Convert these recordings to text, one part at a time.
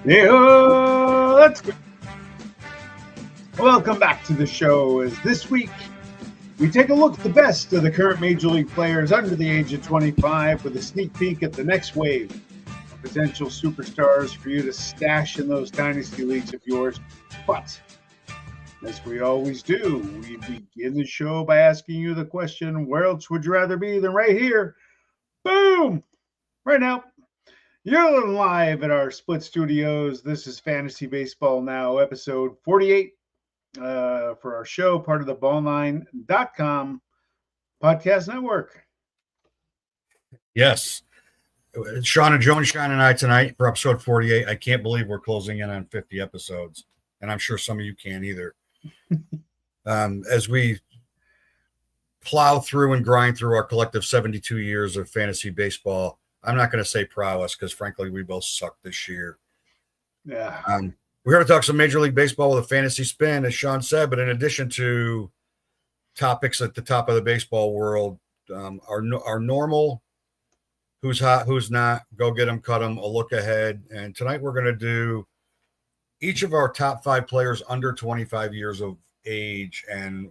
Yeah, let's go. Welcome back to the show. As this week we take a look at the best of the current Major League players under the age of 25 with a sneak peek at the next wave of potential superstars for you to stash in those dynasty leagues of yours. But as we always do, we begin the show by asking you the question, where else would you rather be than right here? Boom! Right now. You're live at our split studios. This is Fantasy Baseball Now, episode 48 for our show, part of the ballnine.com podcast network. Yes. Sean and Joan Shine and I tonight for episode 48. I can't believe we're closing in on 50 episodes, and I'm sure some of you can't either. As we plow through and grind through our collective 72 years of fantasy baseball, I'm not going to say prowess because, frankly, we both sucked this year. Yeah. We're going to talk some Major League Baseball with a fantasy spin, as Sean said, but in addition to topics at the top of the baseball world, our normal who's hot, who's not, go get them, cut them, a look ahead. And tonight we're going to do each of our top 5 players under 25 years of age, and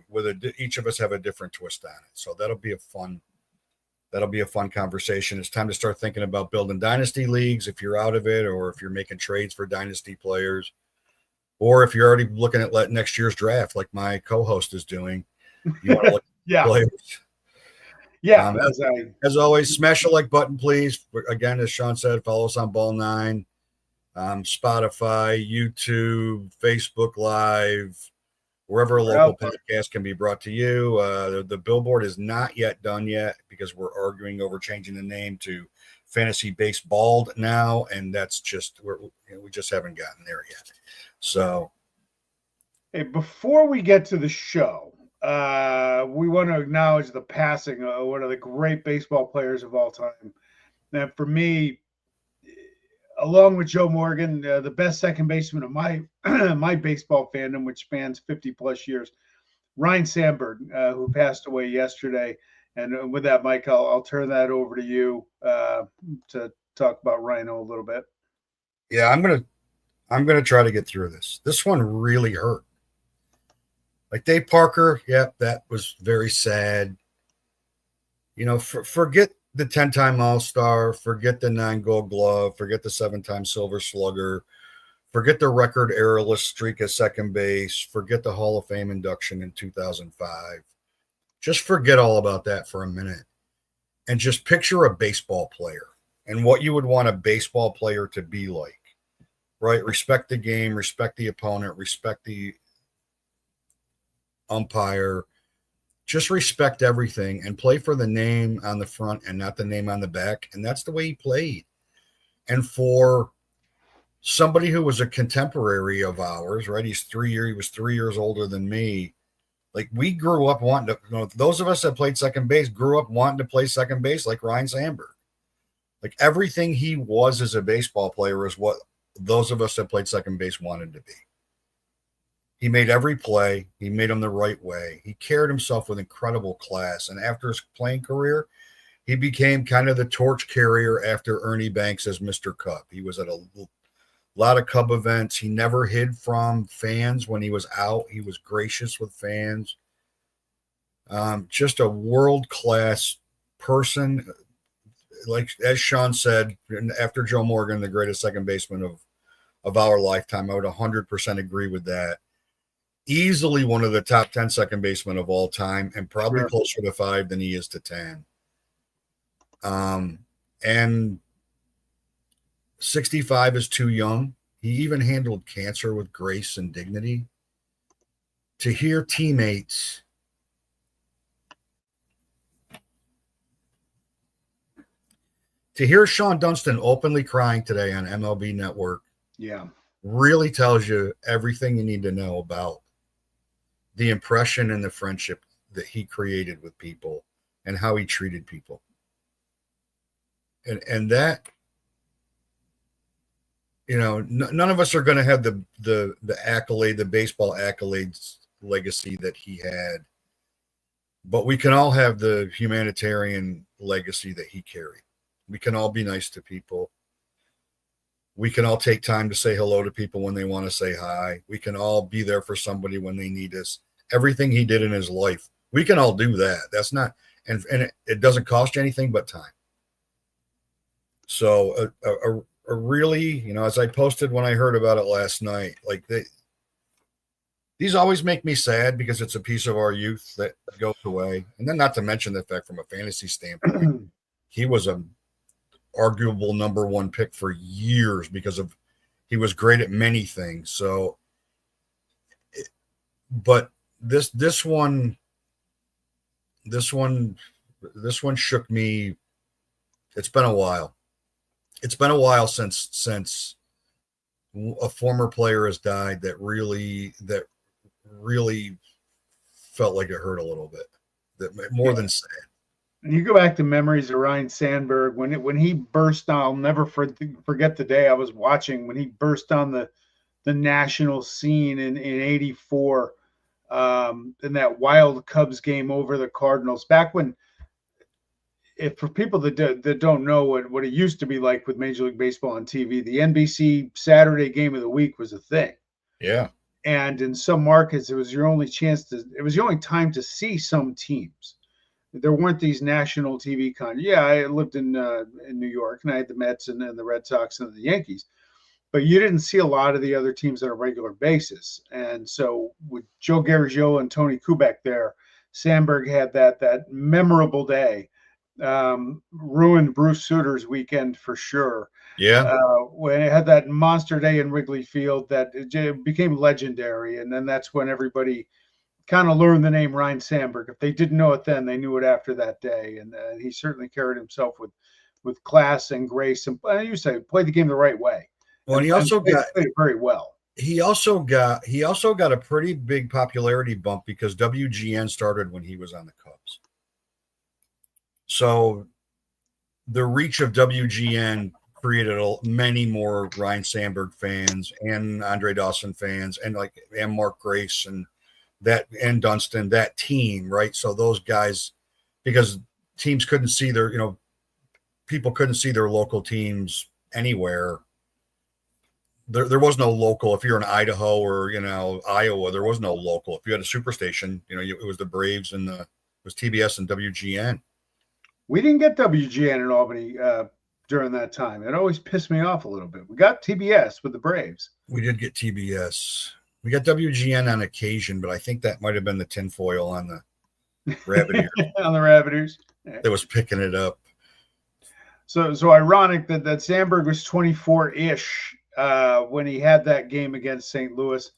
each of us have a different twist on it. So that'll be a fun conversation. It's time to start thinking about building dynasty leagues if you're out of it, or if you're making trades for dynasty players, or if you're already looking at next year's draft like my co-host is doing. You want to look at players. Yeah. As always, smash the like button, please. Again, as Sean said, follow us on Ball9, Spotify, YouTube, Facebook Live, wherever a local podcast can be brought to you. The billboard is not yet done yet because we're arguing over changing the name to Fantasy Baseball now, and that's just we just haven't gotten there yet. So, hey, before we get to the show, we want to acknowledge the passing of one of the great baseball players of all time. And for me, along with Joe Morgan, the best second baseman of my my baseball fandom, which spans 50 plus years, Ryne Sandberg, who passed away yesterday. And with that, Mike, I'll turn that over to you to talk about Rhino a little bit. Yeah, I'm gonna try to get through this. This one really hurt. Like Dave Parker, that was very sad. Forget the 10-time All-Star, forget the 9 Gold Glove, forget the 7-time Silver Slugger, forget the record errorless streak at second base, forget the Hall of Fame induction in 2005. Just forget all about that for a minute and just picture a baseball player and what you would want a baseball player to be like, right? Respect the game, respect the opponent, respect the umpire, just respect everything and play for the name on the front and not the name on the back. And that's the way he played. And for somebody who was a contemporary of ours, right? He was 3 years older than me. Like, we grew up wanting to, those of us that played second base grew up wanting to play second base like Ryne Sandberg. Like, everything he was as a baseball player is what those of us that played second base wanted to be. He made every play. He made them the right way. He carried himself with incredible class. And after his playing career, he became kind of the torch carrier after Ernie Banks as Mr. Cub. He was at a lot of Cub events. He never hid from fans when he was out. He was gracious with fans. Just a world-class person. Like, as Sean said, after Joe Morgan, the greatest second baseman of our lifetime, I would 100% agree with that. Easily one of the top 10 second basemen of all time, and probably closer to 5 than he is to 10. And 65 is too young. He even handled cancer with grace and dignity. To hear teammates to hear Sean Dunston openly crying today on MLB Network, really tells you everything you need to know about the impression and the friendship that he created with people and how he treated people. And that, none of us are going to have the accolade, the baseball accolades legacy that he had, but we can all have the humanitarian legacy that he carried. We can all be nice to people. We can all take time to say hello to people when they want to say hi. We can all be there for somebody when they need us. Everything he did in his life, we can all do that. That's not, and it doesn't cost you anything but time. So a really, you know, as I posted when I heard about it last night, like these always make me sad because it's a piece of our youth that goes away. And then not to mention the fact from a fantasy standpoint, he was a arguable number one pick for years because of he was great at many things. So, but this one shook me. It's been a while. It's been a while since a former player has died that really felt like it hurt a little bit. That more than sad. And you go back to memories of Ryan Sandberg when he burst on. I'll never forget the day I was watching when he burst on the national scene in '84 in that wild Cubs game over the Cardinals. Back when, if for people that don't know what it used to be like with Major League Baseball on TV, the NBC Saturday game of the week was a thing. Yeah. And in some markets, it was your only chance it was the only time to see some teams. There weren't these national TV Yeah, I lived in New York, and I had the Mets and the Red Sox and the Yankees, but you didn't see a lot of the other teams on a regular basis. And so with Joe Garagiola and Tony Kubek there, Sandberg had that memorable day, ruined Bruce Suter's weekend for sure. Yeah. When it had that monster day in Wrigley Field that it became legendary, and then that's when everybody kind of learned the name Ryan Sandberg. If they didn't know it then, they knew it after that day. And he certainly carried himself with class and grace. And you say played the game the right way. Well, and he also played it very well. He also got a pretty big popularity bump because WGN started when he was on the Cubs. So the reach of WGN created many more Ryan Sandberg fans and Andre Dawson fans and Mark Grace and Dunston, that team, right? So those guys, because teams couldn't see people couldn't see their local teams anywhere. There was no local. If you're in Idaho or, Iowa, there was no local. If you had a superstation, it was the Braves and it was TBS and WGN. We didn't get WGN in Albany during that time. It always pissed me off a little bit. We got TBS with the Braves. We did get TBS. We got WGN on occasion, but I think that might have been the tinfoil on the rabbit ears. On the rabbit ears. That was picking it up. So ironic that Sandberg was 24-ish when he had that game against St. Louis.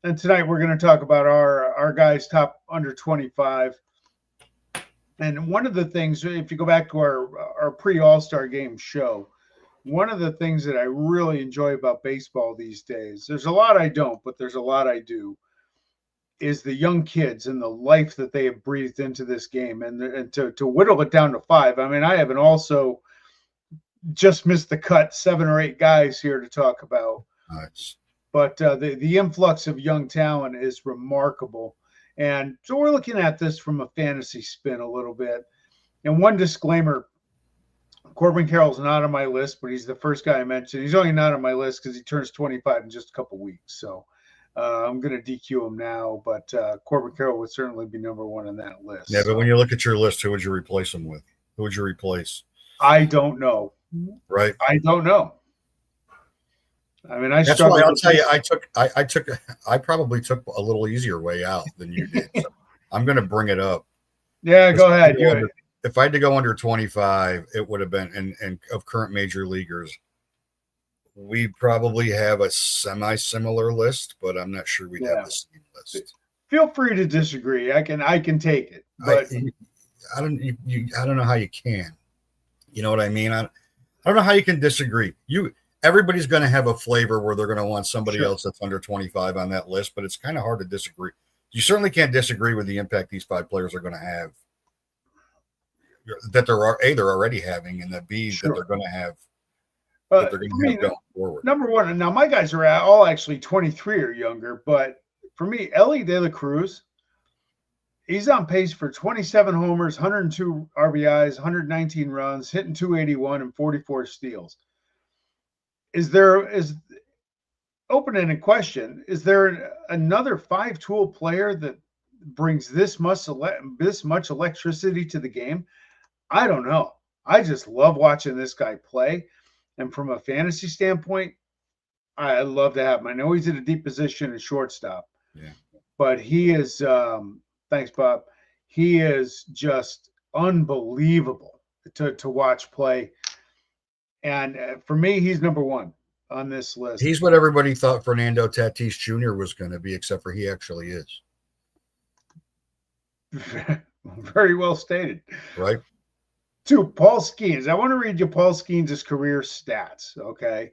And tonight we're going to talk about our guys top under 25. And one of the things, if you go back to our pre-All-Star game show, one of the things that I really enjoy about baseball these days, there's a lot I don't, but there's a lot I do, is the young kids and the life that they have breathed into this game. And to whittle it down to 5, I mean, I haven't also just missed the cut 7 or 8 guys here to talk about. Nice. But the influx of young talent is remarkable. And so we're looking at this from a fantasy spin a little bit. And one disclaimer, Corbin Carroll's not on my list, but he's the first guy I mentioned. He's only not on my list because he turns 25 in just a couple weeks. So I'm going to DQ him now. But Corbin Carroll would certainly be number 1 on that list. Yeah, but when you look at your list, who would you replace him with? Who would you replace? I don't know. Right. I don't know. I mean, that's why I'll tell you, I probably took a little easier way out than you did. So I'm going to bring it up. Yeah, go ahead. If I had to go under 25, it would have been, and of current major leaguers, we probably have a semi-similar list, but I'm not sure we'd have the same list. Feel free to disagree. I can take it, but I don't know how you can. You know what I mean? I don't know how you can disagree. Everybody's going to have a flavor where they're going to want somebody else that's under 25 on that list, but it's kind of hard to disagree. You certainly can't disagree with the impact these 5 players are going to have, that they're already having, and that B, that they're going to have, that they're going to have going forward. Number 1, and now my guys are all actually 23 or younger, but for me, Ellie De La Cruz, he's on pace for 27 homers, 102 RBIs, 119 runs, hitting 281 and 44 steals. is open-ended question. Is there another five-tool player that brings this much electricity to the game? I don't know. I just love watching this guy play. And from a fantasy standpoint, I love to have him. I know he's in a deep position at shortstop. Yeah. But he is thanks, Bob. He is just unbelievable to watch play. And for me, he's number one on this list. He's what everybody thought Fernando Tatis Jr. was going to be, except for he actually is. Very well stated. Right. To Paul Skeens. I want to read you Paul Skeens' career stats. Okay.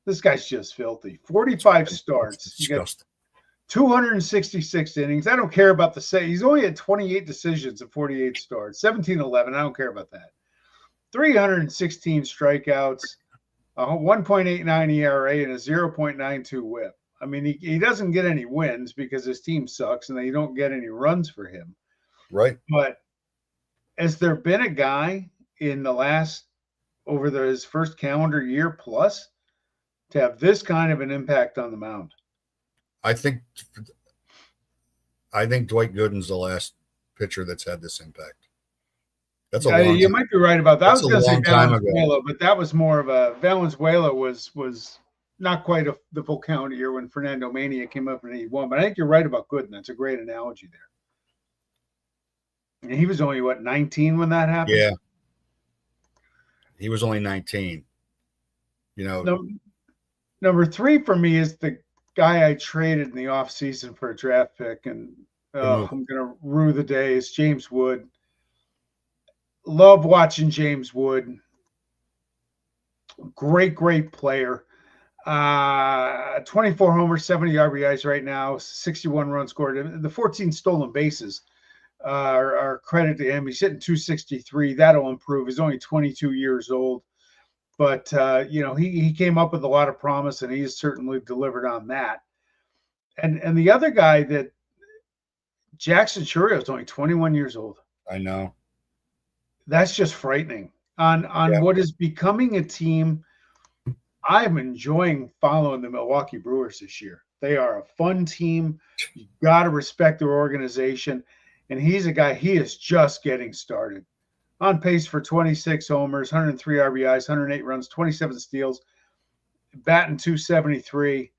This guy's just filthy. 45 starts. You got 266 innings. I don't care about the say. He's only had 28 decisions in 48 starts. 17-11. I don't care about that. 316 strikeouts, a 1.89 ERA, and a 0.92 WHIP. I mean, he doesn't get any wins because his team sucks, and they don't get any runs for him. Right. But has there been a guy in the last his first calendar year plus to have this kind of an impact on the mound? I think Dwight Gooden's the last pitcher that's had this impact. That's a long you might be right about that. I was going to say Valenzuela, but that was more of a Valenzuela was not quite the full calendar year when Fernando Mania came up in 81. But I think you're right about Gooden. That's a great analogy there. And he was only 19 when that happened. Yeah, he was only 19. You know, number 3 for me is the guy I traded in the offseason for a draft pick, and I'm going to rue the day, is James Wood. Love watching James Wood. Great player. 24 homers, 70 RBIs right now, 61 runs scored. The 14 stolen bases are credit to him. He's hitting 263. That'll improve. He's only 22 years old. But, he came up with a lot of promise, and he's certainly delivered on that. And the other guy, that Jackson Chourio, is only 21 years old. I know. That's just frightening on what is becoming a team. I'm enjoying following the Milwaukee Brewers this year. They are a fun team. You got to respect their organization. And he's a guy, he is just getting started. On pace for 26 homers, 103 RBIs, 108 runs, 27 steals, batting .273.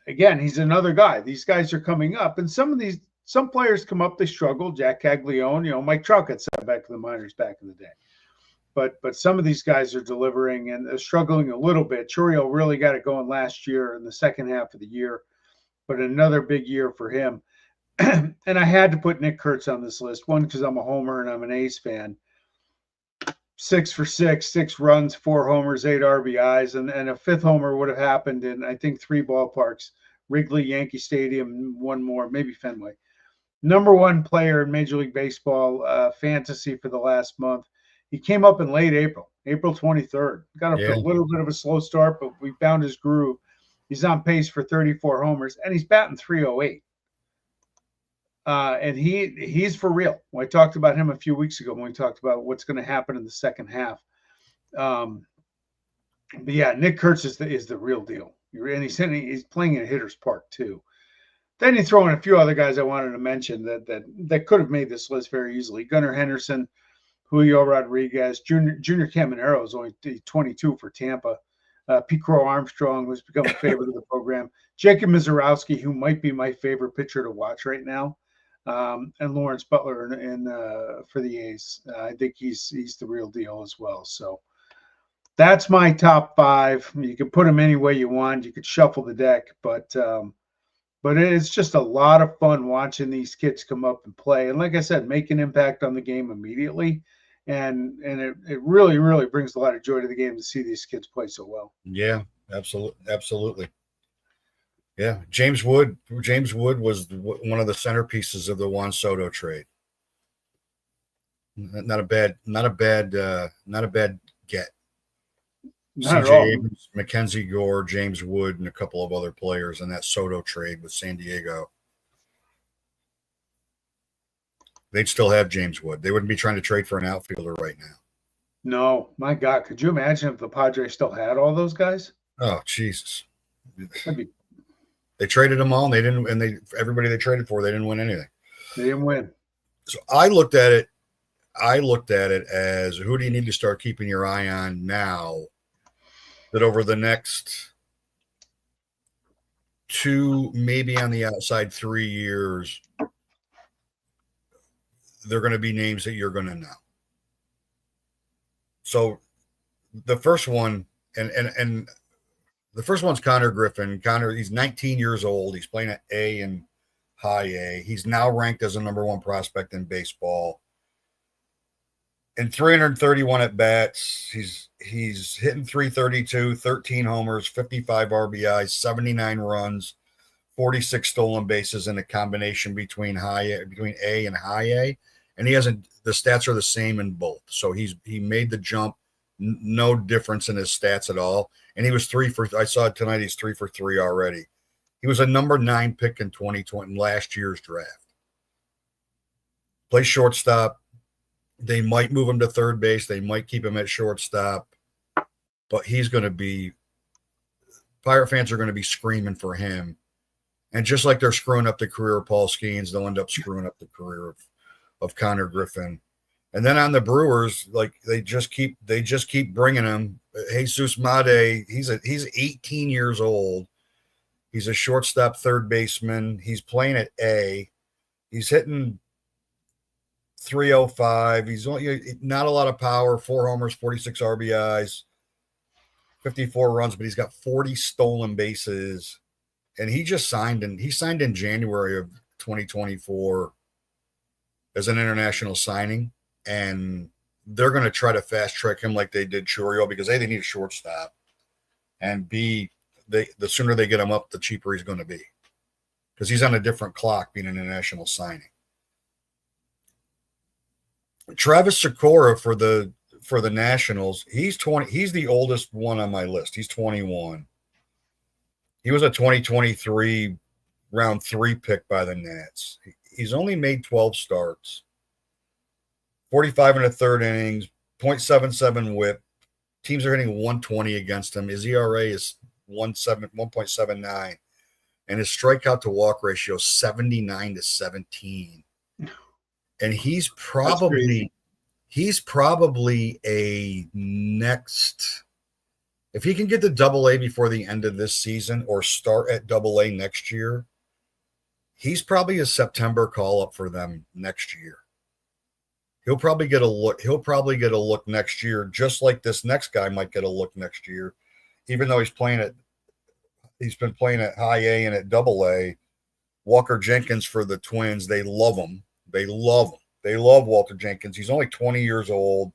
Again, he's another guy. These guys are coming up. And some players come up, they struggle. Jack Caglione, Mike Trout got sent back to the minors back in the day. But some of these guys are delivering and struggling a little bit. Chourio really got it going last year in the second half of the year, but another big year for him. And I had to put Nick Kurtz on this list. One, because I'm a homer and I'm an A's fan. 6 for 6, 6 runs, 4 homers, 8 RBIs, and a fifth homer would have happened in, I think, 3 ballparks: Wrigley, Yankee Stadium, one more, maybe Fenway. Number 1 player in Major League Baseball fantasy for the last month. He came up in late April 23rd. Got up to a little bit of a slow start, but we found his groove. He's on pace for 34 homers, and he's batting .308. And he's for real. I talked about him a few weeks ago when we talked about what's going to happen in the second half. But yeah, Nick Kurtz is the real deal. And he's playing in a hitter's park too. Then you throw in a few other guys I wanted to mention that could have made this list very easily. Gunnar Henderson, Julio Rodriguez, Junior Caminero is only 22 for Tampa. Pete Crow Armstrong, who's become a favorite of the program. Jacob Mizorowski, who might be my favorite pitcher to watch right now. And Lawrence Butler for the A's. I think he's the real deal as well. So that's my top 5. You can put them any way you want. You could shuffle the deck, but it's just a lot of fun watching these kids come up and play. And like I said, make an impact on the game immediately. And it really, really brings a lot of joy to the game to see these kids play so well. Yeah, absolutely. Yeah, James Wood was one of the centerpieces of the Juan Soto trade. Not a bad get. CJ Abrams, Mackenzie Gore, James Wood, and a couple of other players in that Soto trade with San Diego. They'd still have James Wood. They wouldn't be trying to trade for an outfielder right now. No, my God, could you imagine if the Padres still had all those guys? Oh, Jesus. That'd be, They traded them all, and they didn't. And everybody they traded for, they didn't win anything. they didn't win. So I looked at it. I looked at it as who do you need to start keeping your eye on now that over the next 2, maybe on the outside 3 years, they're going to be names that you're going to know. So the first one, and the first one's Connor Griffin. Connor, he's 19 years old. He's playing at A and high A. He's now ranked as a number 1 prospect in baseball. In 331 at bats, he's hitting 332, 13 homers, 55 RBIs, 79 runs, 46 stolen bases in a combination between A and high A. And he hasn't. The stats are the same in both. So he made the jump. No difference in his stats at all. And he was 3 for. I saw it tonight. He's 3 for 3 already. He was a number 9 pick in 2020 last year's draft. Plays shortstop. They might move him to third base. They might keep him at shortstop. But he's going to be – Pirate fans are going to be screaming for him. And just like they're screwing up the career of Paul Skeens, they'll end up screwing up the career of Connor Griffin. And then on the Brewers, like they just keep bringing him. Jesus Made, he's 18 years old. He's a shortstop third baseman. He's playing at A. He's hitting 305. He's only not a lot of power, 4 homers, 46 RBIs, 54 runs, but he's got 40 stolen bases. And he signed in January of 2024 as an international signing. And they're going to try to fast track him like they did Churio because A, they need a shortstop, and B, the sooner they get him up, the cheaper he's going to be because he's on a different clock being an international signing. Travis Sikora for the Nationals, he's 20. He's the oldest one on my list. He's 21. He was a 2023 round 3 pick by the Nats. He's only made 12 starts, 45 and a third innings, 0.77 whip. Teams are hitting 120 against him. His ERA is 1.79, and his strikeout to walk ratio 79-17. And he's probably a next. If he can get to Double-A before the end of this season or start at Double-A next year, he's probably a September call-up for them next year. He'll probably get a look. He'll probably get a look next year, just like this next guy might get a look next year, even though he's been playing at high A and at Double-A. Walker Jenkins for the Twins, they love him. They love Walter Jenkins. He's only 20 years old.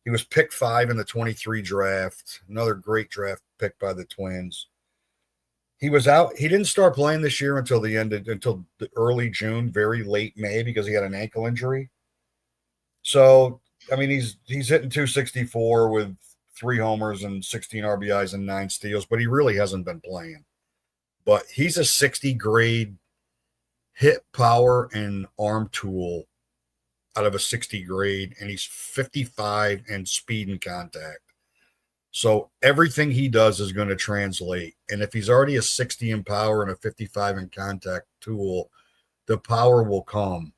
He was pick 5 in the 23 draft. Another great draft pick by the Twins. He was out. He didn't start playing this year until the early June, very late May, because he had an ankle injury. So, I mean, he's hitting 264 with 3 homers and 16 RBIs and 9 steals, but he really hasn't been playing. But he's a 60 grade hit, power, and arm tool out of a 60 grade, and he's 55 in speed and contact. So everything he does is going to translate. And if he's already a 60 in power and a 55 in contact tool, the power will come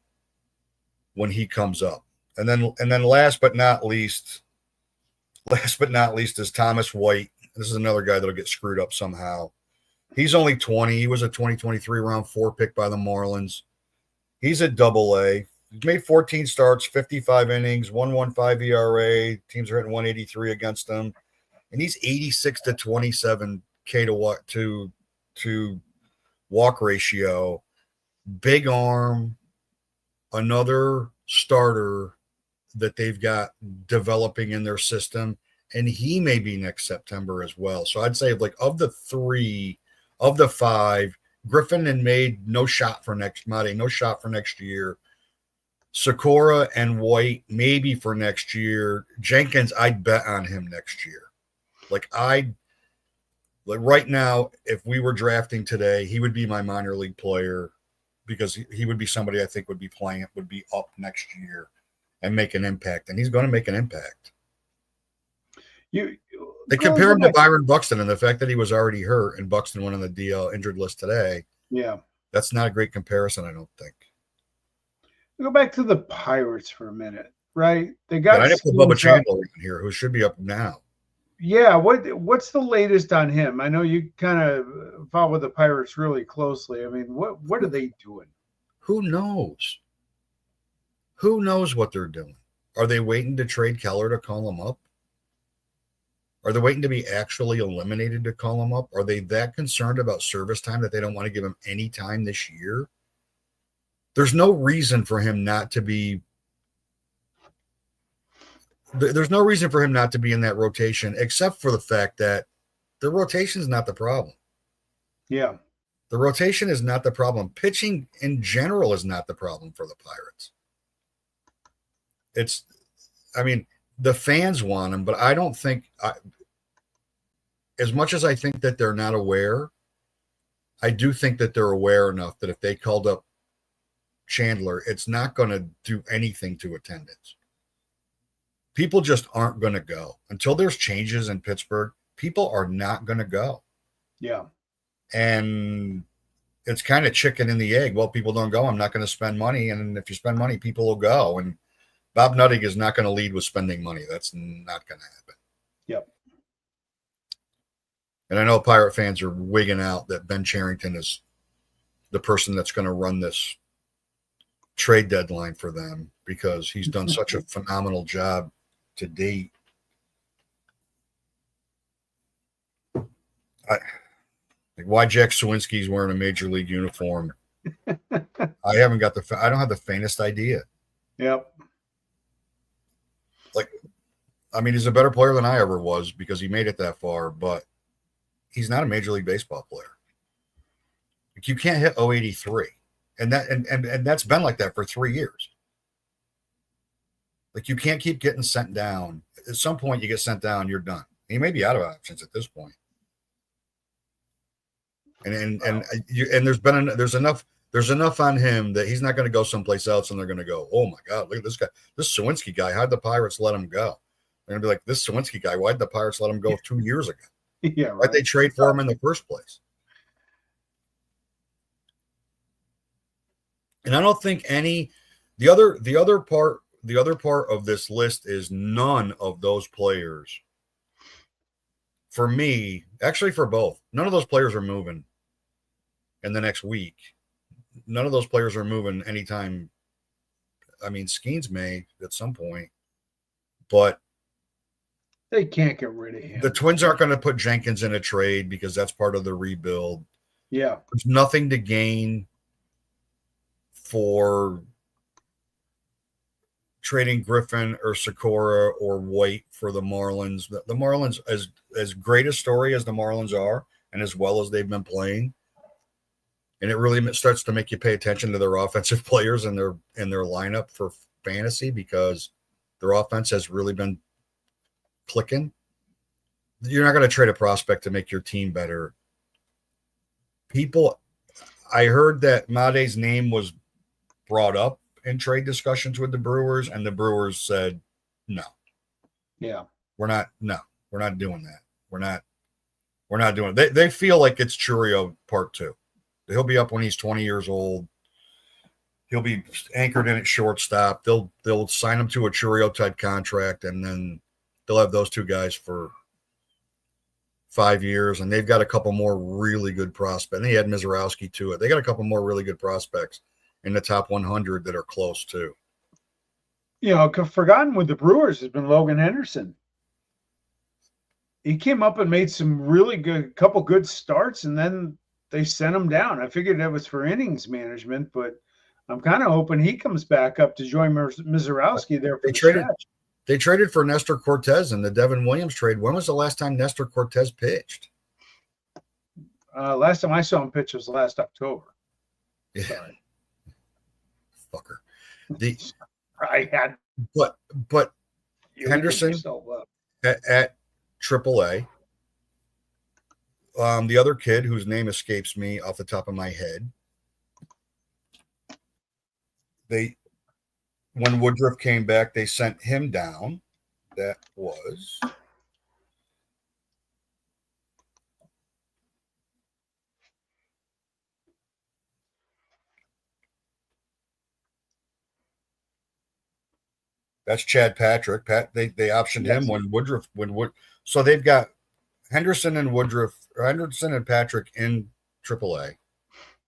when he comes up. And then last but not least is Thomas White. This is another guy that'll get screwed up somehow. He's only 20. He was a 2023 round 4 pick by the Marlins. He's at Double-A. He's made 14 starts, 55 innings, 1.15 ERA. Teams are hitting 183 against him. And he's 86-27 K to walk ratio. Big arm, another starter that they've got developing in their system. And he may be next September as well. So I'd say of the 5, Griffin and Made, no shot for next year. Sikora and White, maybe for next year. Jenkins, I'd bet on him next year. Right now, if we were drafting today, he would be my minor league player because he would be somebody I think would be up next year and make an impact. And he's going to make an impact. You They go compare him to back. Byron Buxton, and the fact that he was already hurt and Buxton went on the DL injured list today. Yeah. That's not a great comparison, I don't think. Go back to the Pirates for a minute, right? They But got I didn't put Bubba Skeens up. Chandler in here, who should be up now. Yeah, what's the latest on him? I know you kind of follow the Pirates really closely. I mean, what are they doing? Who knows? Who knows what they're doing? Are they waiting to trade Keller to call him up? Are they waiting to be actually eliminated to call him up? Are they that concerned about service time that they don't want to give him any time this year? There's no reason for him not to be. There's no reason for him not to be in that rotation, except for the fact that the rotation is not the problem. Yeah. The rotation is not the problem. Pitching in general is not the problem for the Pirates. I mean, the fans want him, but I don't think, as much as I think that they're not aware, I do think that they're aware enough that if they called up Chandler, it's not going to do anything to attendance. People just aren't going to go. Until there's changes in Pittsburgh, people are not going to go. Yeah. And it's kind of chicken and the egg. Well, people don't go. I'm not going to spend money. And if you spend money, people will go. And Bob Nutting is not going to lead with spending money. That's not going to happen. Yep. And I know Pirate fans are wigging out that Ben Cherington is the person that's going to run this trade deadline for them because he's done such a phenomenal job to date. Why Jack Sawinski's wearing a major league uniform? I don't have the faintest idea. Yep. I mean, he's a better player than I ever was because he made it that far, but he's not a Major League Baseball player. Like, you can't hit 083. And that's been like that for 3 years. Like, you can't keep getting sent down. At some point, you get sent down, you're done. He may be out of options at this point. And there's enough on him that he's not going to go someplace else, and they're going to go, oh my God, look at this guy, this Sawinski guy. How'd the Pirates let him go? They're going to be like, this Sawinski guy, why'd the Pirates let him go 2 years ago? Yeah, right. Why'd they trade for him in the first place? And I don't think the other part of this list is none of those players. For me, actually for both, none of those players are moving in the next week. None of those players are moving anytime. I mean, Skeens may at some point, but they can't get rid of him. The Twins aren't going to put Jenkins in a trade because that's part of the rebuild. Yeah. There's nothing to gain for trading Griffin or Sikora or White for the Marlins. The Marlins, as great a story as the Marlins are, and as well as they've been playing, and it really starts to make you pay attention to their offensive players and their lineup for fantasy because their offense has really been clicking. You're not going to trade a prospect to make your team better. I heard that Made's name was brought up in trade discussions with the Brewers, and the Brewers said, no. Yeah. We're not doing that. We're not doing it. They feel like it's Churio part 2. He'll be up when he's 20 years old. He'll be anchored in at shortstop. They'll sign him to a Churio type contract, and then they'll have those two guys for 5 years, and they've got a couple more really good prospects. And he had Mizorowski to it. They got a couple more really good prospects in the top 100 that are close too. Forgotten with the Brewers has been Logan Henderson. He came up and made some really couple good starts, and then they sent him down. I figured that was for innings management, but I'm kind of hoping he comes back up to join Mizorowski there for the stretch. They traded for Nestor Cortez in the Devin Williams trade. When was the last time Nestor Cortez pitched? Last time I saw him pitch was last October. Yeah. Sorry. Fucker. But Henderson at AAA. The other kid whose name escapes me off the top of my head. When Woodruff came back, they sent him down. That was That's Chad Patrick. They optioned him when Woodruff so they've got Henderson and Patrick in AAA.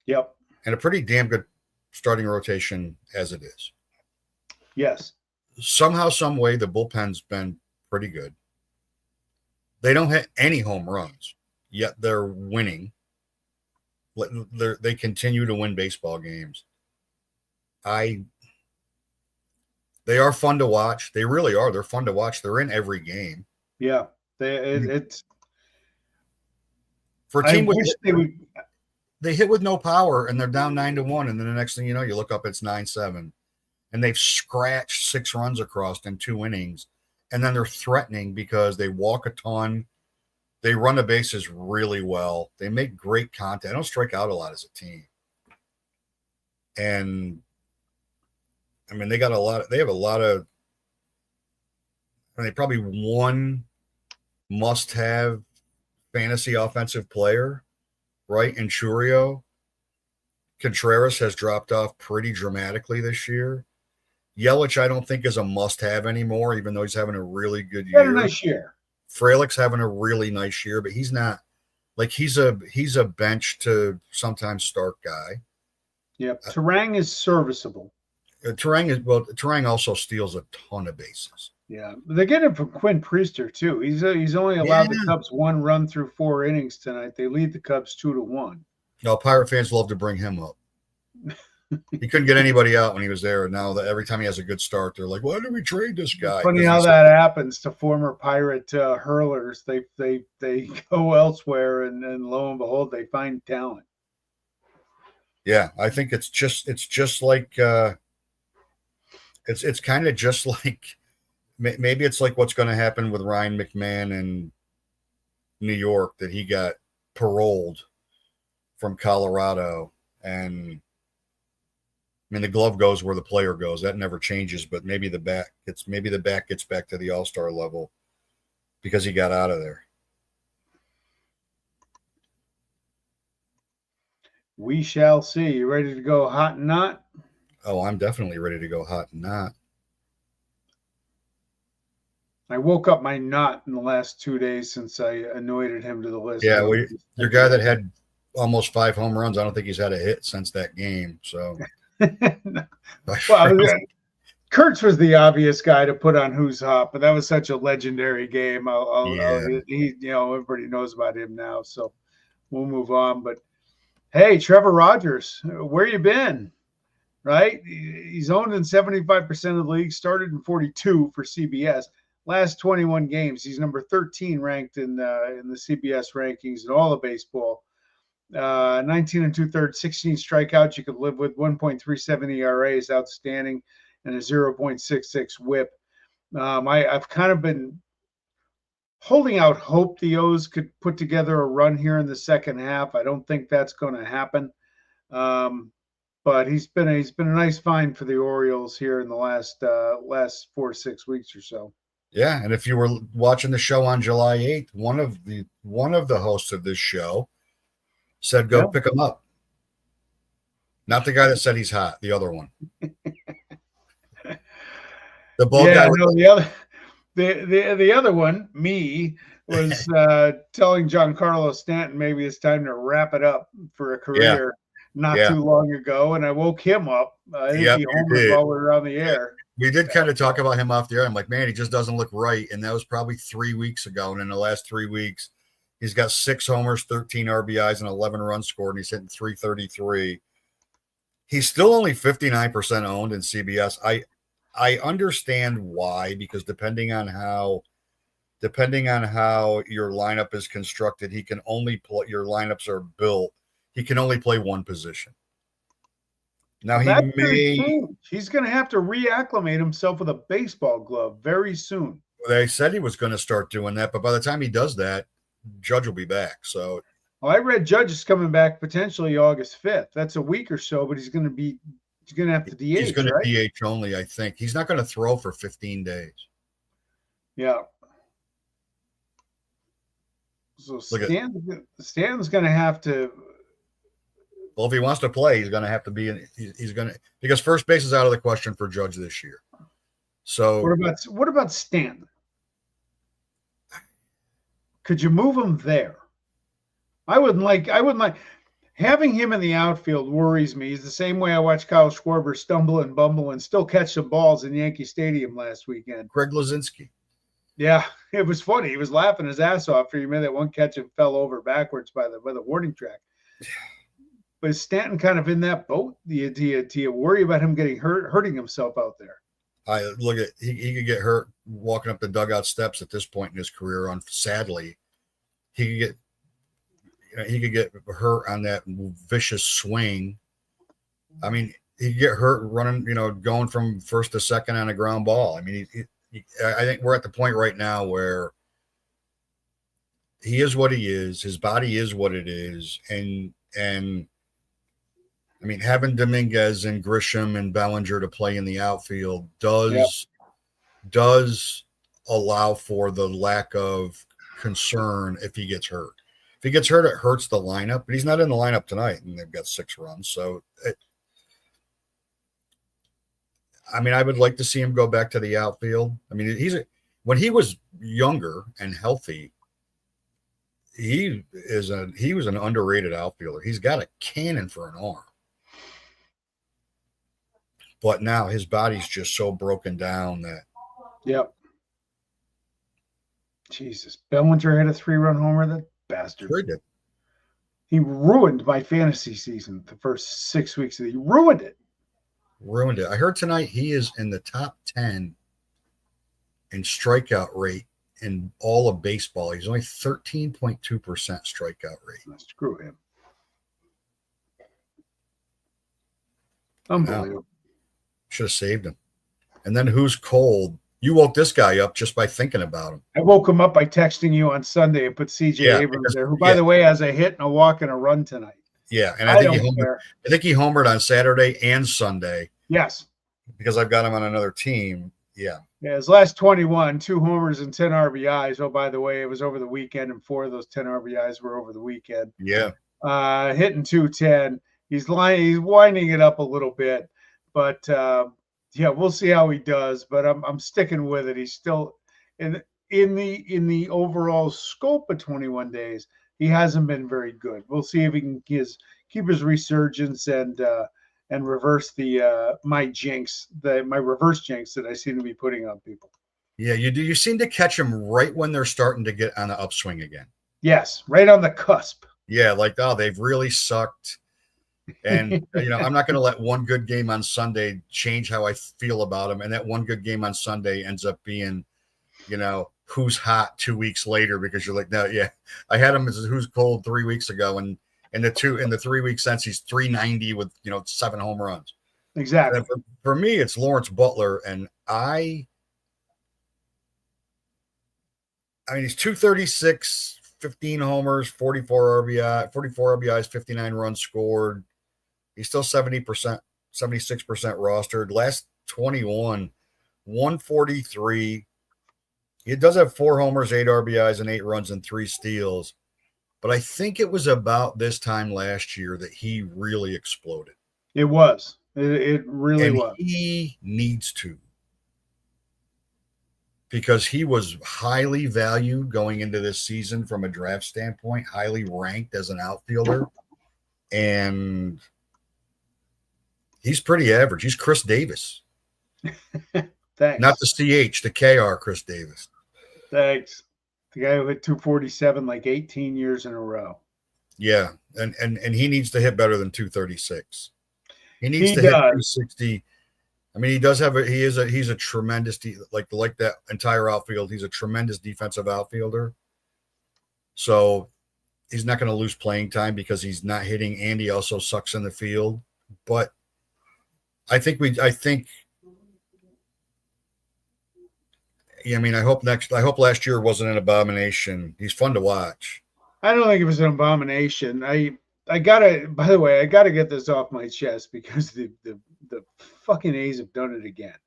Yep. And a pretty damn good starting rotation as it is. Yes. Somehow, some way, the bullpen's been pretty good. They don't hit any home runs, yet they're winning. They continue to win baseball games. They are fun to watch. They really are. They're fun to watch. They're in every game. Yeah. It's for a team they hit with no power and they're down 9-1, and then the next thing you know, you look up, it's 9-7, and they've scratched 6 runs across in 2 innings, and then they're threatening because they walk a ton, they run the bases really well, they make great contact, they don't strike out a lot as a team, and I mean they have a lot of, they probably one must-have fantasy offensive player. Right, and Churio. Contreras has dropped off pretty dramatically this year. Yelich, I don't think is a must-have anymore, even though he's having a really good year. Had a nice year. Frelick's having a really nice year, but he's not like he's a bench to sometimes start guy. Yep, Terang is serviceable. Terang also steals a ton of bases. Yeah, they get him from Quinn Priester too. He's only allowed the Cubs 1 run through 4 innings tonight. They lead the Cubs 2-1. No, Pirate fans love to bring him up. He couldn't get anybody out when he was there. Now every time he has a good start, they're like, "Why did we trade this guy?" Funny how that happens to former Pirate hurlers. They go elsewhere, and lo and behold, they find talent. Yeah, I think it's just like it's kind of just like. Maybe it's like what's going to happen with Ryan McMahon in New York, that he got paroled from Colorado. And I mean, the glove goes where the player goes. That never changes, but maybe the back gets back to the all-star level because he got out of there. We shall see. You ready to go hot and not? Oh, I'm definitely ready to go hot and not. I woke up my knot in the last 2 days since I anointed him to the list. Yeah, your guy that had almost 5 home runs, I don't think he's had a hit since that game. So, well, Kurtz was the obvious guy to put on Who's Hot, but that was such a legendary game. Everybody knows about him now, so we'll move on. But hey, Trevor Rogers, where you been? Right, he's owned in 75% of the league, started in 42 for CBS. Last 21 games, he's number 13 ranked in the CBS rankings in all of baseball. 19 2/3, 16 strikeouts you could live with. 1.37 ERA is outstanding, and a 0.66 WHIP. I've kind of been holding out hope the O's could put together a run here in the second half. I don't think that's going to happen, but he's been a nice find for the Orioles here in the last 4 to 6 weeks or so. Yeah, and if you were watching the show on July 8th, one of the hosts of this show said, "Go pick him up." Not the guy that said he's hot, the other one. The bald guy. No, the other one, me, was telling Giancarlo Stanton maybe it's time to wrap it up for a career too long ago, and I woke him up. I think he homered while we were on the air. We did kind of talk about him off the air. I'm like, man, he just doesn't look right. And that was probably 3 weeks ago. And in the last 3 weeks, he's got 6 homers, 13 RBIs, and 11 runs scored. And he's hitting .333. He's still only 59% owned in CBS. I understand why, because depending on how your lineup is constructed, he can only play. Your lineups are built. He can only play one position. Now he's going to have to reacclimate himself with a baseball glove very soon. They said he was going to start doing that, but by the time he does that, Judge will be back. So, I read Judge is coming back potentially August 5th. That's a week or so, but he's going to have to DH. He's going to DH only, I think. He's not going to throw for 15 days. Yeah. So Stanton's going to have to. Well, if he wants to play, he's going to have to be in. He's going to, because first base is out of the question for Judge this year. So what about Stanton? Could you move him there? I wouldn't like having him in the outfield worries me. He's the same way I watched Kyle Schwarber stumble and bumble and still catch some balls in Yankee Stadium last weekend. Greg Luzinski. Yeah, it was funny. He was laughing his ass off after he made that one catch and fell over backwards by the warning track. But is Stanton kind of in that boat? Do you worry about him getting hurting himself out there? I look at he could get hurt walking up the dugout steps at this point in his career. Sadly, he could get hurt on that vicious swing. I mean, he could get hurt running, going from first to second on a ground ball. I mean, I think we're at the point right now where he is what he is. His body is what it is, and I mean, having Dominguez and Grisham and Bellinger to play in the outfield does allow for the lack of concern if he gets hurt. If he gets hurt, it hurts the lineup, but he's not in the lineup tonight, and they've got 6 runs. So, I would like to see him go back to the outfield. I mean, when he was younger and healthy, he was an underrated outfielder. He's got a cannon for an arm. But now his body's just so broken down that. Yep. Jesus. Bellinger had a 3-run homer, that bastard. Sure did. He ruined my fantasy season the first 6 weeks of the year. Ruined it. I heard tonight he is in the top 10 in strikeout rate in all of baseball. He's only 13.2% strikeout rate. Screw him. Unbelievable. Wow. Should have saved him. And then who's cold? You woke this guy up just by thinking about him. I woke him up by texting you on Sunday and put CJ Abrams there, who, by the way, has a hit and a walk and a run tonight. Yeah, and I think he homered on Saturday and Sunday. Yes. Because I've got him on another team. Yeah. Yeah, his last 21, 2 homers and 10 RBIs. Oh, by the way, it was over the weekend, and 4 of those 10 RBIs were over the weekend. Yeah. Hitting 210. He's winding it up a little bit. But we'll see how he does. But I'm sticking with it. He's still in the overall scope of 21 days. He hasn't been very good. We'll see if he can keep his resurgence and reverse my reverse jinx that I seem to be putting on people. Yeah, you do. You seem to catch them right when they're starting to get on the upswing again. Yes, right on the cusp. Yeah, they've really sucked. And, I'm not going to let one good game on Sunday change how I feel about him. And that one good game on Sunday ends up being, who's hot 2 weeks later, because you're like, no, yeah, I had him as who's cold 3 weeks ago. And in the 3 weeks since, he's 390 with, 7 home runs. Exactly. For me, it's Lawrence Butler. And he's 236, 15 homers, 44 RBIs, 59 runs scored. He's still 70%, 76% rostered. Last 21, 143. He does have 4 homers, 8 RBIs, and 8 runs and 3 steals. But I think it was about this time last year that he really exploded. It was. It really was. He needs to. Because he was highly valued going into this season from a draft standpoint, highly ranked as an outfielder. And he's pretty average. He's Chris Davis. Thanks. Not the CH, the KR Chris Davis. Thanks. The guy who hit 247 like 18 years in a row. Yeah, and he needs to hit better than 236. He needs to hit 260. I mean, he's a tremendous like that entire outfield. He's a tremendous defensive outfielder. So he's not going to lose playing time because he's not hitting, and he also sucks in the field. But I hope last year wasn't an abomination. He's fun to watch. I don't think it was an abomination. I gotta get this off my chest because the fucking A's have done it again.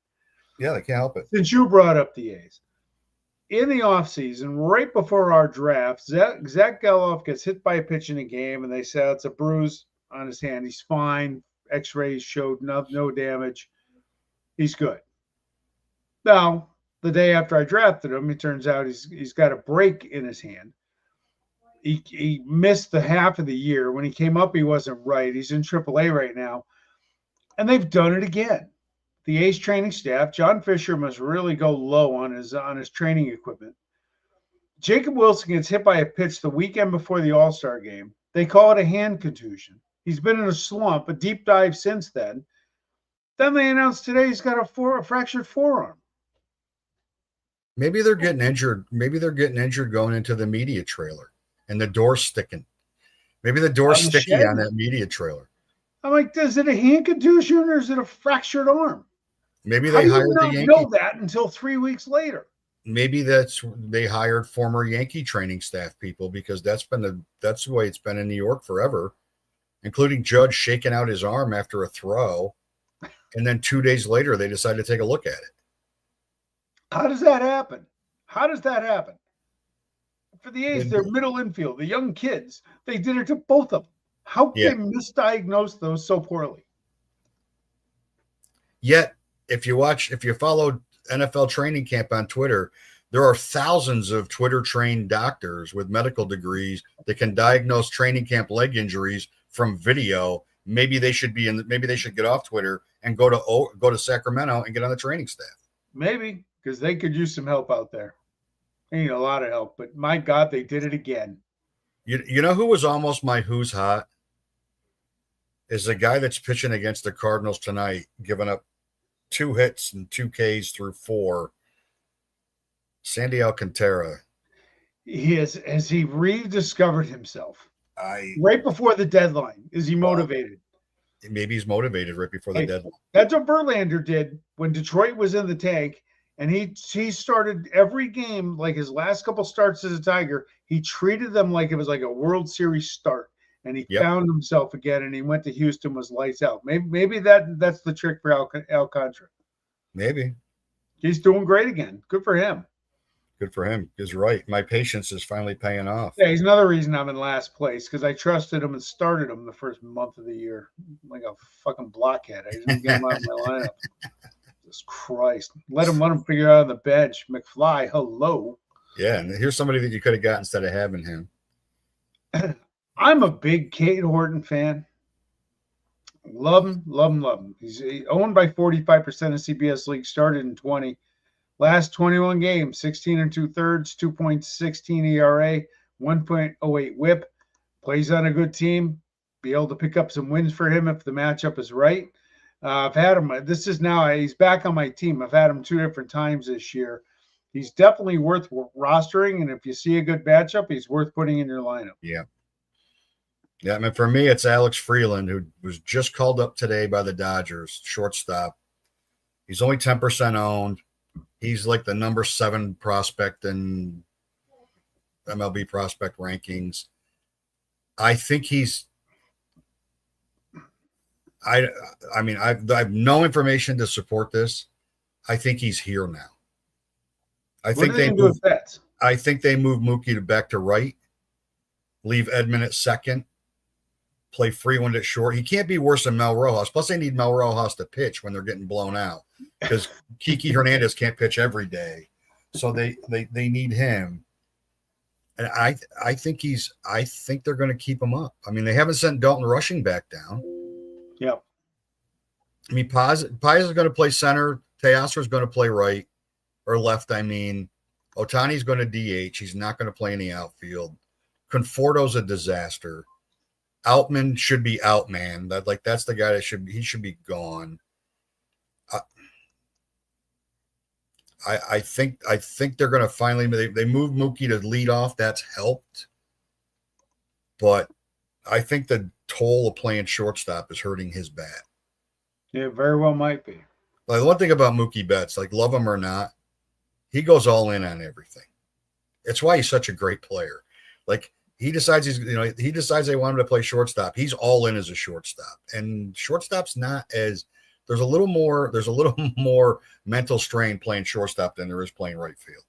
Yeah, they can't help it. Since you brought up the A's. In the offseason, right before our draft, Zach Geloff gets hit by a pitch in a game, and they say it's a bruise on his hand. He's fine. X-rays showed no damage. He's good. Now, the day after I drafted him, it turns out he's got a break in his hand. He missed the half of the year. When he came up, he wasn't right. He's in AAA right now, and they've done it again. The A's training staff, John Fisher, must really go low on his training equipment. Jacob Wilson gets hit by a pitch the weekend before the All-Star game. They call it a hand contusion. He's been in a slump, a deep dive since then. Then they announced today he's got a fractured forearm. Maybe they're getting injured. Maybe they're getting injured going into the media trailer, and the door's sticking. Maybe the door's sticky on that media trailer. I'm like, is it a hand contusion or is it a fractured arm? Maybe they hired the Yankee. Know that until 3 weeks later. Maybe they hired former Yankee training staff people, because that's the way it's been in New York forever, including Judge shaking out his arm after a throw, and then 2 days later they decide to take a look at it. How does that happen? For the A's, their middle infield, the young kids, they did it to both of them. How can they misdiagnose those so poorly? Yet, if you follow NFL training camp on Twitter, there are thousands of Twitter-trained doctors with medical degrees that can diagnose training camp leg injuries from video. Maybe they should get off Twitter and go to Sacramento and get on the training staff. Maybe, because they could use some help out there. They need a lot of help, but my God, they did it again. You know who was almost my who's hot? Is the guy that's pitching against the Cardinals tonight, giving up 2 hits and 2 Ks through 4. Sandy Alcantara. Has he rediscovered himself? Right before the deadline. Is he motivated? Maybe he's motivated right before the deadline. That's what Verlander did when Detroit was in the tank, and he started every game, like his last couple starts as a Tiger, he treated them like it was like a World Series start. And he found himself again, and he went to Houston, was lights out. Maybe that's the trick for Alcantara. Maybe. He's doing great again. Good for him. Good for him. He's right. My patience is finally paying off. Yeah, he's another reason I'm in last place, because I trusted him and started him the first month of the year. Like a fucking blockhead. I didn't get him out of my lineup. Jesus Christ. Let him figure out on the bench. McFly, hello. Yeah, and here's somebody that you could have got instead of having him. I'm a big Cade Horton fan. Love him. He's owned by 45% of CBS League, started in 20. Last 21 games, 16 2/3, 2.16 ERA, 1.08 whip. Plays on a good team. Be able to pick up some wins for him if the matchup is right. I've had him. He's back on my team. I've had him 2 different times this year. He's definitely worth rostering, and if you see a good matchup, he's worth putting in your lineup. Yeah. Yeah, I mean, for me, it's Alex Freeland, who was just called up today by the Dodgers, shortstop. He's only 10% owned. He's like the number 7 prospect in MLB prospect rankings. I think he's – I mean, I have no information to support this. I think he's here now. I think they move Mookie back to right, leave Edman at second, play Freeland at short. He can't be worse than Mel Rojas. Plus, they need Mel Rojas to pitch when they're getting blown out, because Kiki Hernandez can't pitch every day. So they need him. And I think they're going to keep him up. I mean, they haven't sent Dalton Rushing back down. Yep. I mean, Paz is going to play center. Teoscar is going to play right or left. I mean, Otani's going to DH. He's not going to play in the outfield. Conforto's a disaster. Outman should be out, man. That's the guy he should be gone. I think they're going to finally they moved Mookie to lead off. That's helped, but I think the toll of playing shortstop is hurting his bat. Yeah, very well might be. Like, one thing about Mookie Betts, like, love him or not, he goes all in on everything. It's why he's such a great player. Like, he decides they want him to play shortstop. He's all in as a shortstop, and shortstop's not as there's a little more mental strain playing shortstop than there is playing right field.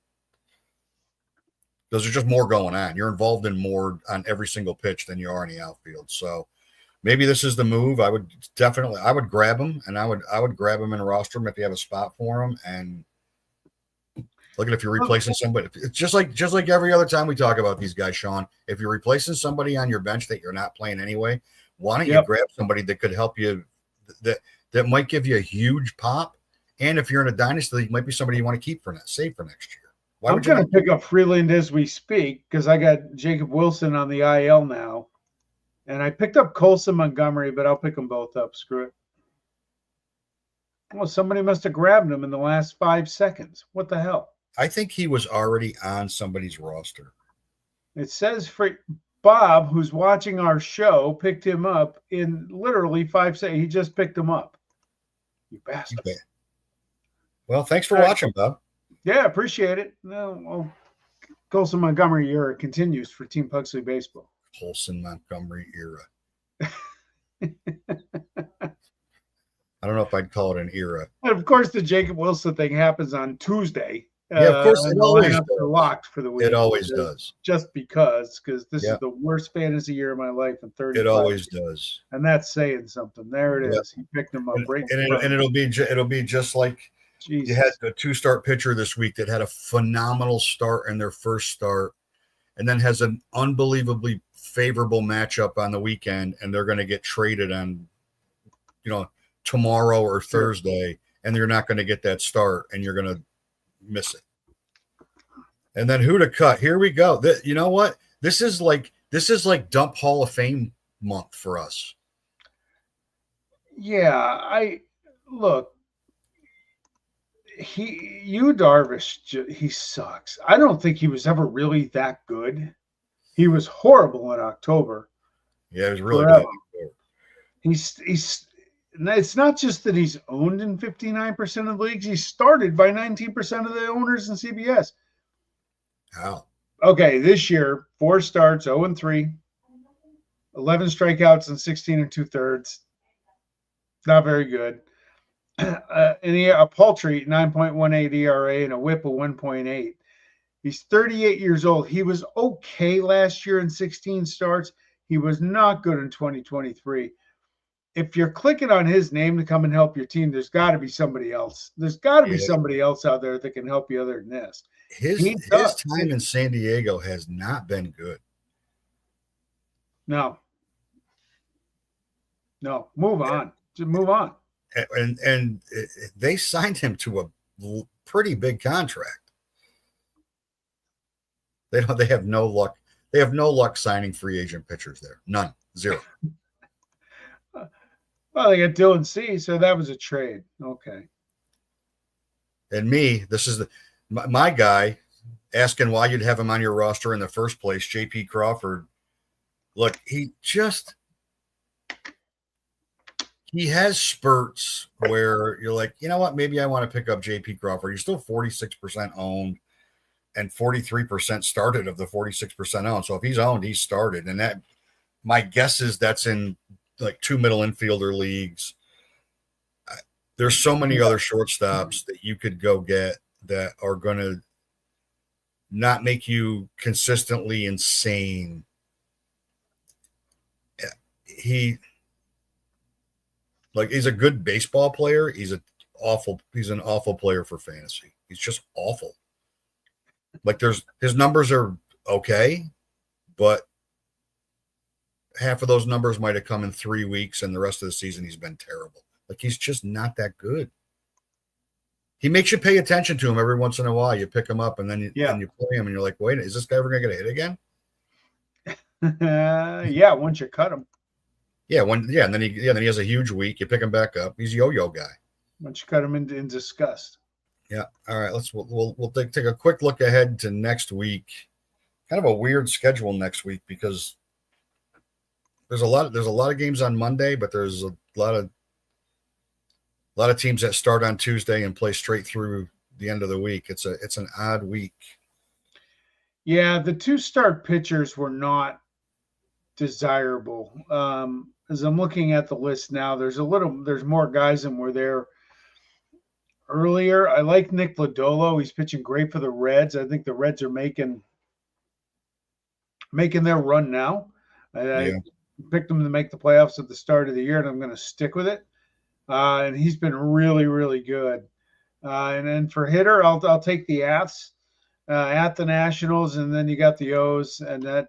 There's just more going on. You're involved in more on every single pitch than you are in the outfield. So maybe this is the move. I would grab him, and I would grab him and roster him if you have a spot for him, and Look at if you're replacing somebody. It's just like every other time we talk about these guys, Sean. If you're replacing somebody on your bench that you're not playing anyway, why don't you grab somebody that could help you, that might give you a huge pop? And if you're in a dynasty league, might be somebody you want to keep for save for next year. I'm going to pick up Freeland as we speak because I got Jacob Wilson on the IL now, and I picked up Colson Montgomery, but I'll pick them both up. Screw it. Well, somebody must have grabbed him in the last 5 seconds. What the hell? I think he was already on somebody's roster. It says Bob, who's watching our show, picked him up in literally 5 seconds. He just picked him up. You bastard. Okay. Well, thanks for watching, Bob. Yeah, appreciate it. Well, Colson Montgomery era continues for Team Pugsley Baseball. Colson Montgomery era. I don't know if I'd call it an era. And of course, the Jacob Wilson thing happens on Tuesday. Yeah, of course, it always does. Locked for the week. It always does. Just because this is the worst fantasy year of my life in 30. It always does. And that's saying something. There it is. He picked him up and it'll be just like you had a 2-start pitcher this week that had a phenomenal start in their first start, and then has an unbelievably favorable matchup on the weekend, and they're going to get traded on, tomorrow or Thursday, and you're not going to get that start, and you're going to miss it. And then who to cut? Here we go. You know what? This is like dump Hall of Fame month for us. Yeah, Darvish, he sucks. I don't think he was ever really that good. He was horrible in October. Yeah, it was really bad. He's it's not just that he's owned in 59% of the leagues. He started by 19% of the owners in CBS. Wow. Okay, this year, 4 starts, 0-3, 11 strikeouts and 16 2/3. Not very good. And a paltry 9.18 ERA and a WHIP of 1.8. He's 38 years old. He was okay last year in 16 starts. He was not good in 2023. If you're clicking on his name to come and help your team, there's got to be somebody else. There's got to be somebody else out there that can help you other than this. His time in San Diego has not been good. No. Move on. Just move on. And they signed him to a pretty big contract. They have no luck. They have no luck signing free agent pitchers there. None. Zero. Well, they got Dylan C, so that was a trade. Okay. And this is my guy asking why you'd have him on your roster in the first place, J.P. Crawford. Look, he has spurts where you're like, you know what, maybe I want to pick up J.P. Crawford. You're still 46% owned and 43% started of the 46% owned. So if he's owned, he's started. And that, my guess is that's in like 2 middle infielder leagues. There's so many other shortstops that you could go get that are going to not make you consistently insane. He's a good baseball player. He's an awful player for fantasy. He's just awful. Like his numbers are okay, but half of those numbers might have come in 3 weeks, and the rest of the season he's been terrible. Like, he's just not that good. He makes you pay attention to him every once in a while. You pick him up, and then you play him, and you're like, wait, is this guy ever going to get a hit again? Once you cut him. And then he has a huge week. You pick him back up. He's a yo-yo guy. Once you cut him in disgust. Yeah. All right. We'll take a quick look ahead to next week. Kind of a weird schedule next week because there's a lot of games on Monday, but there's a lot of teams that start on Tuesday and play straight through the end of the week. It's an odd week. Yeah, the 2-start pitchers were not desirable. As I'm looking at the list now, there's more guys than were there earlier. I like Nick Lodolo. He's pitching great for the Reds. I think the Reds are making their run now. I picked them to make the playoffs at the start of the year, and I'm going to stick with it. And he's been really, really good. And then for hitter, I'll take the Aths at the Nationals, and then you got the O's and that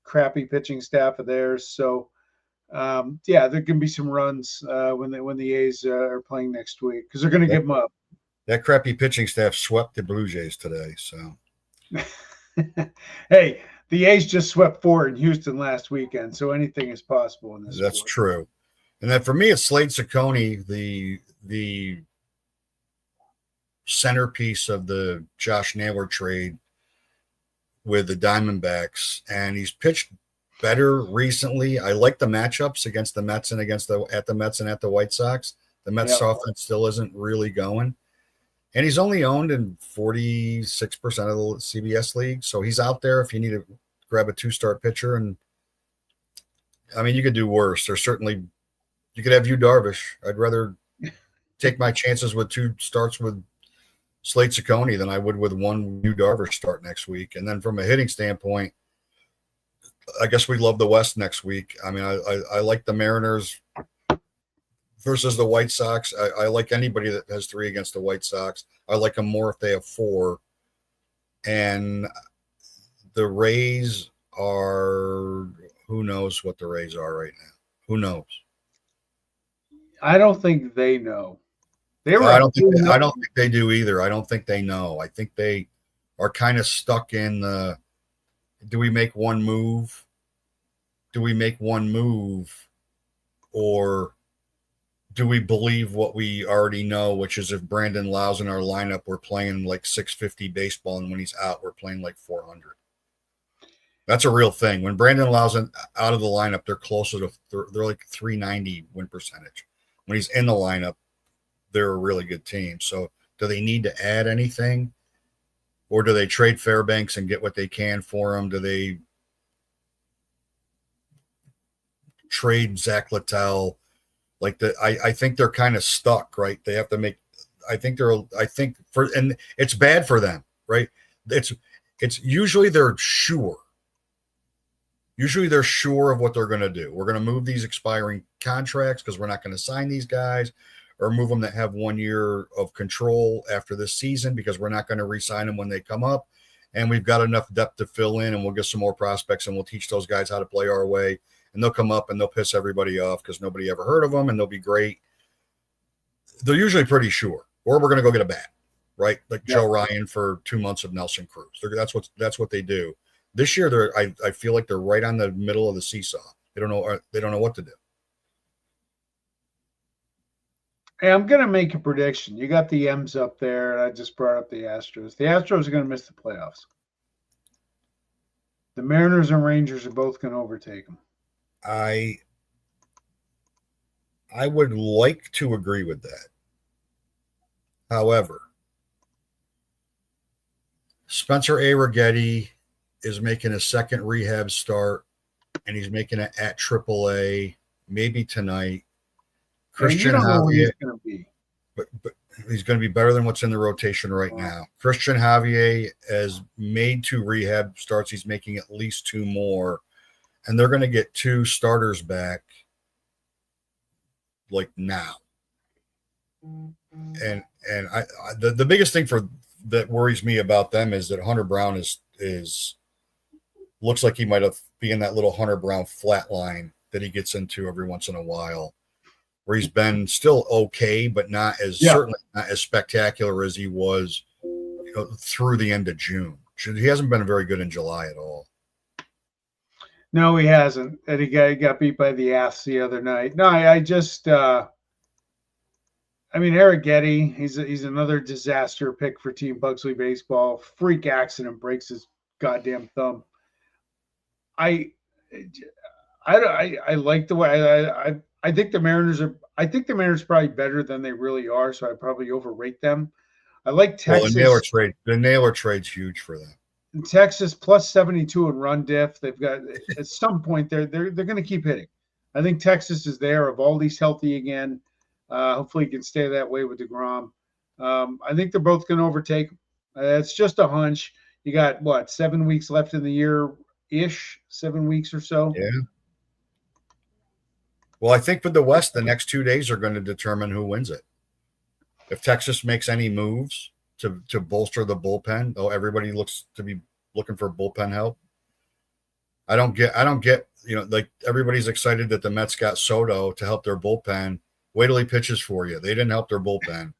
crappy pitching staff of theirs. So yeah, there can be some runs when the A's are playing next week because they're going to give them up. That crappy pitching staff swept the Blue Jays today. So, hey, the A's just swept 4 in Houston last weekend, so anything is possible in this. That's sport. true. And then for me, it's Slade Ciccone, the centerpiece of the Josh Naylor trade with the Diamondbacks, and he's pitched better recently. I like the matchups against the Mets and at the Mets and at the White Sox. The Mets offense still isn't really going. And he's only owned in 46% of the CBS league. So he's out there if you need to grab a 2-start pitcher. And I mean, you could do worse. There's certainly, you could have Yu Darvish. I'd rather take my chances with 2 starts with Slade Ciccone than I would with 1 Yu Darvish start next week. And then from a hitting standpoint, I guess we love the West next week. I mean, I like the Mariners versus the White Sox. I like anybody that has 3 against the White Sox. I like them more if they have 4. And the Rays are, who knows what the Rays are right now? Who knows? I don't think they know. I don't think they do either. I don't think they know. I think they are kind of stuck in the, do we make one move? Do we make one move? Or do we believe what we already know, which is if Brandon Lau's in our lineup, we're playing like 650 baseball, and when he's out, we're playing like 400. That's a real thing. When Brandon Lau's out of the lineup, they're closer to, they're like 390 win percentage. When he's in the lineup, they're a really good team. So do they need to add anything? Or do they trade Fairbanks and get what they can for him? Do they trade Zach Littell? I think they're kind of stuck, right? They have to make, and it's bad for them, right? It's usually they're sure. Usually they're sure of what they're going to do. We're going to move these expiring contracts because we're not going to sign these guys, or move them that have 1 year of control after this season because we're not going to re-sign them when they come up. And we've got enough depth to fill in, and we'll get some more prospects, and we'll teach those guys how to play our way. And they'll come up and they'll piss everybody off because nobody ever heard of them, and they'll be great. They're usually pretty sure. Or we're going to go get a bat, right? Like Joe Ryan for 2 months of Nelson Cruz. That's what they do. This year, I feel like they're right on the middle of the seesaw. They don't know what to do. Hey, I'm going to make a prediction. You got the M's up there, and I just brought up the Astros. The Astros are going to miss the playoffs. The Mariners and Rangers are both going to overtake them. I would like to agree with that. However, Spencer A. Rigetti is making a second rehab start, and he's making it at AAA, maybe tonight. Christian Javier, he's going to be. But he's going to be better than what's in the rotation right now. Christian Javier has made 2 rehab starts. He's making at least 2 more. And they're going to get 2 starters back like now. And the biggest thing that worries me about them is that Hunter Brown is looks like he might have been in that little Hunter Brown flat line that he gets into every once in a while, where he's been still okay, but certainly not as spectacular as he was through the end of June. He hasn't been very good in July at all. No, he hasn't. And he got beat by the Aths the other night. No, Eric Getty, he's another disaster pick for Team Bugsley Baseball. Freak accident, breaks his goddamn thumb. I like the way I think the Mariners are. I think the Mariners are probably better than they really are, so I probably overrate them. I like Texas. Well, the Naylor trade's huge for them. Texas plus 72 in run diff. They've got at some point they're going to keep hitting. I think Texas is there. Evaldi's healthy again. Hopefully he can stay that way with DeGrom. I think they're both going to overtake. It's just a hunch. You got 7 weeks left in the year ish, 7 weeks or so. Yeah. Well, I think with the West, the next 2 days are going to determine who wins it. If Texas makes any moves to bolster the bullpen, though everybody looks to be looking for bullpen help. I don't get, like everybody's excited that the Mets got Soto to help their bullpen. Wait till he pitches for you. They didn't help their bullpen.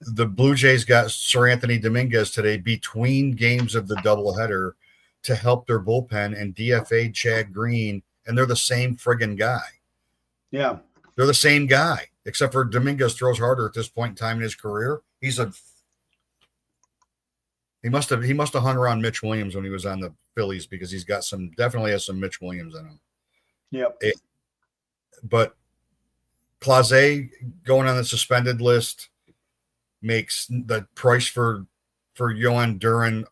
The Blue Jays got Sir Anthony Dominguez today between games of the doubleheader to help their bullpen and DFA'd Chad Green, and they're the same friggin' guy. Yeah. They're the same guy, except for Dominguez throws harder at this point in time in his career. He must have hung around Mitch Williams when he was on the Phillies, because he's got definitely has some Mitch Williams in him. Yep. But Clase going on the suspended list makes the price for Yohan Duran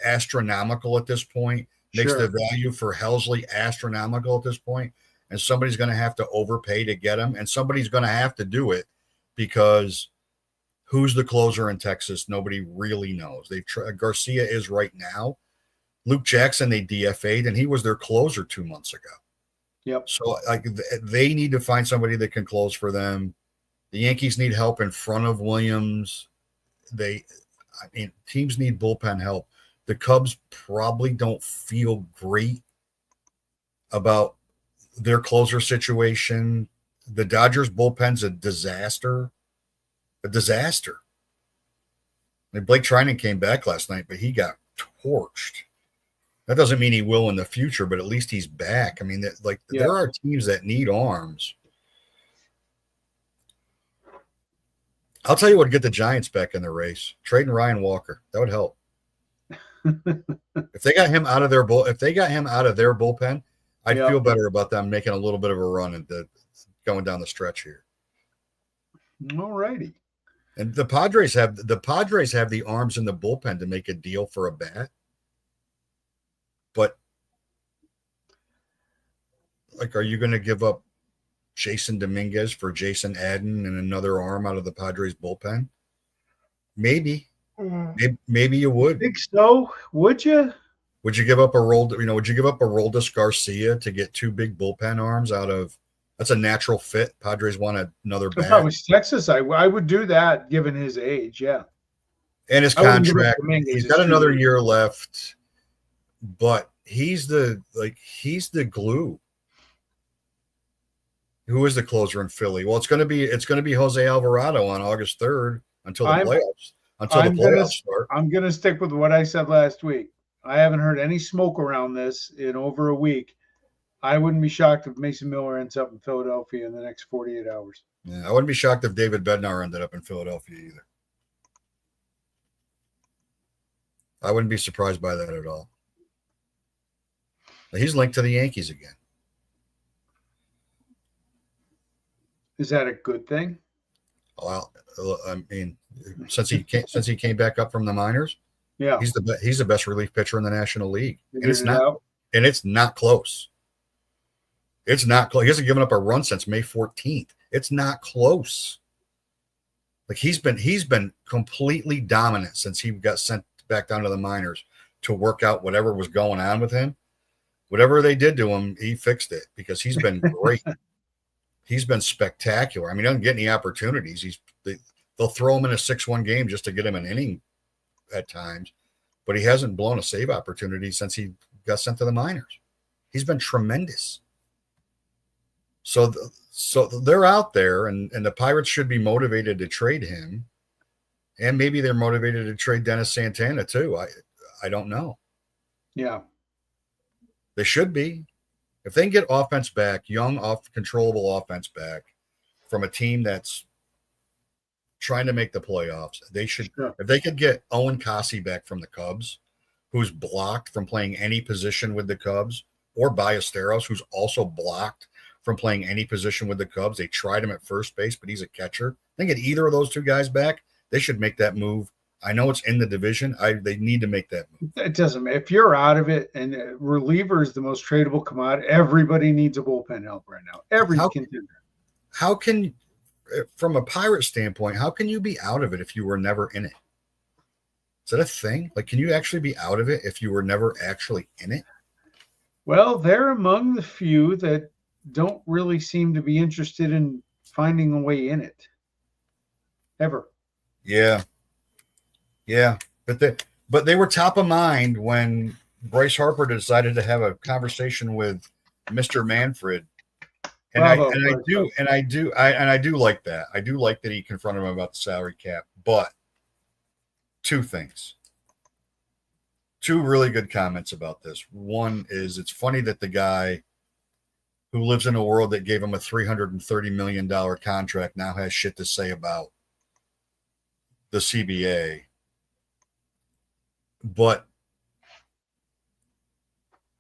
astronomical at this point. Makes the value for Helsley astronomical at this point. And somebody's going to have to overpay to get him. And somebody's going to have to do it, because who's the closer in Texas? Nobody really knows. Garcia is right now. Luke Jackson, they DFA'd, and he was their closer 2 months ago. Yep. So they need to find somebody that can close for them. The Yankees need help in front of Williams. Teams need bullpen help. The Cubs probably don't feel great about their closer situation. The Dodgers bullpen's a disaster. Blake Trinan came back last night, but he got torched. That doesn't mean he will in the future, but at least he's back. There are teams that need arms. I'll tell you what would get the Giants back in the race. Trading Ryan Walker. That would help. If they got him out of their bullpen, I'd feel better about them making a little bit of a run and going down the stretch here. All righty. And the Padres have the arms in the bullpen to make a deal for a bat. But are you going to give up Jason Dominguez for Jason Adden and another arm out of the Padres bullpen? Maybe. Maybe you would. Think so? Would you? Would you give up Aroldis Garcia to get two big bullpen arms out of? That's a natural fit. Padres want another bat. If I was Texas, I would do that given his age. Yeah. And his contract. He's got another year left, but he's the glue. Who is the closer in Philly? Well, it's going to be Jose Alvarado on August 3rd until the playoffs. Start. I'm going to stick with what I said last week. I haven't heard any smoke around this in over a week. I wouldn't be shocked if Mason Miller ends up in Philadelphia in the next 48 hours. Yeah, I wouldn't be shocked if David Bednar ended up in Philadelphia either. I wouldn't be surprised by that at all. He's linked to the Yankees again. Is that a good thing? Well, I mean, since he came back up from the minors, yeah, he's the best relief pitcher in the National League, and it's not close. It's not close. He hasn't given up a run since May 14th. It's not close. He's been completely dominant since he got sent back down to the minors to work out whatever was going on with him. Whatever they did to him, he fixed it, because he's been great. He's been spectacular. I mean, he doesn't get any opportunities. They'll throw him in a 6-1 game just to get him an inning at times, but he hasn't blown a save opportunity since he got sent to the minors. He's been tremendous. So they're out there, and the Pirates should be motivated to trade him, and maybe they're motivated to trade Dennis Santana too. I don't know. Yeah, they should be. If they can get offense back, controllable offense back from a team that's trying to make the playoffs, they should. Sure. If they could get Owen Cassie back from the Cubs, who's blocked from playing any position with the Cubs, or Ballesteros, who's also blocked from playing any position with the Cubs. They tried him at first base, but he's a catcher. They get either of those two guys back, they should make that move. I know it's in the division. They need to make that move. It doesn't matter. If you're out of it, and reliever is the most tradable commodity, everybody needs a bullpen help right now. Every contender. How can, from a Pirate standpoint, how can you be out of it if you were never in it? Is that a thing? Can you actually be out of it if you were never actually in it? Well, they're among the few that don't really seem to be interested in finding a way in it. ever. Yeah. But they were top of mind when Bryce Harper decided to have a conversation with Mr. Manfred. And Bravo, I do like that. I do like that he confronted him about the salary cap. But two things. Two really good comments about this. One is it's funny that the guy who lives in a world that gave him a $330 million contract now has shit to say about the CBA. But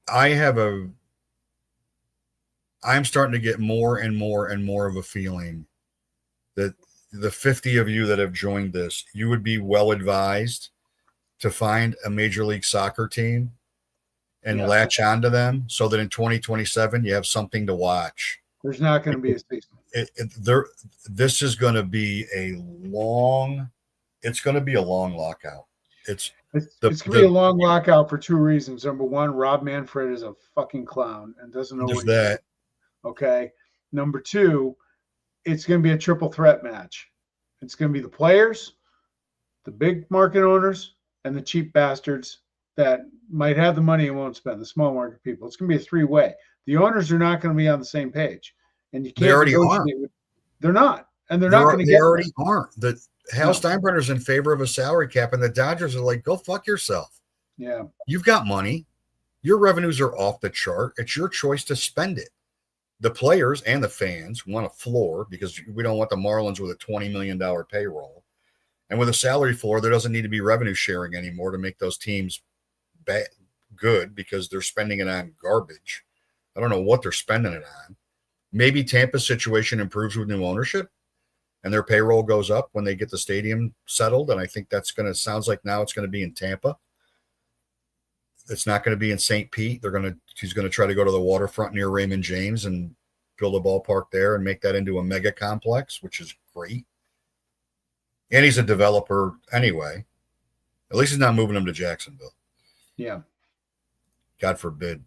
I'm starting to get more and more and more of a feeling that the 50 of you that have joined this, you would be well advised to find a Major League Soccer team and latch onto them so that in 2027 you have something to watch. There's not going to be a season. This is going to be a long lockout. It's going to be a long lockout for two reasons. Number one, Rob Manfred is a fucking clown and doesn't know what he's doing. Okay. Number two, it's going to be a triple threat match. It's going to be the players, the big market owners, and the cheap bastards that might have the money and won't spend, the small market people. It's going to be a three-way. The owners are not going to be on the same page. And you can't. They already are. They're not. And they're not going to get. They already aren't. Hal Steinbrenner's in favor of a salary cap, and the Dodgers are like, go fuck yourself. Yeah. You've got money. Your revenues are off the chart. It's your choice to spend it. The players and the fans want a floor because we don't want the Marlins with a $20 million payroll. And with a salary floor, there doesn't need to be revenue sharing anymore to make those teams good because they're spending it on garbage. I don't know what they're spending it on. Maybe Tampa's situation improves with new ownership and their payroll goes up when they get the stadium settled. And I think sounds like now it's going to be in Tampa. It's not going to be in St. Pete. He's going to try to go to the waterfront near Raymond James and build a ballpark there and make that into a mega complex, which is great. And he's a developer anyway. At least he's not moving him to Jacksonville. Yeah. God forbid.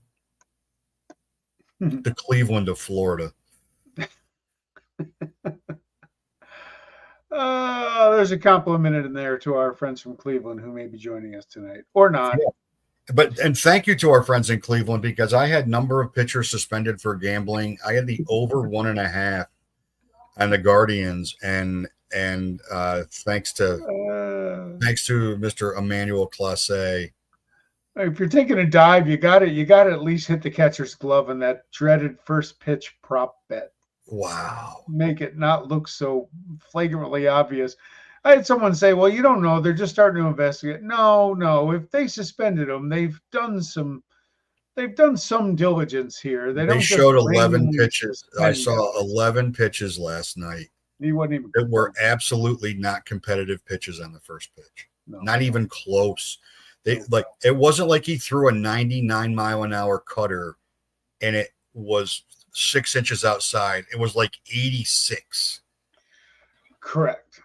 To Cleveland to Florida. There's a compliment in there to our friends from Cleveland who may be joining us tonight or not. Yeah. And thank you to our friends in Cleveland because I had number of pitchers suspended for gambling. I had the over 1.5 on the Guardians and thanks to Mr. Emmanuel Classe. If you're taking a dive, you got to at least hit the catcher's glove in that dreaded first pitch prop bet. Wow. Make it not look so flagrantly obvious. I had someone say, well, you don't know. They're just starting to investigate. No. If they suspended him, they've done some diligence here. They showed 11 pitches. I saw 11 pitches last night. He wasn't even. It were absolutely not competitive pitches on the first pitch. No. Not even close. It wasn't like he threw a 99 mile an hour cutter and it was 6 inches outside. It was like 86. Correct.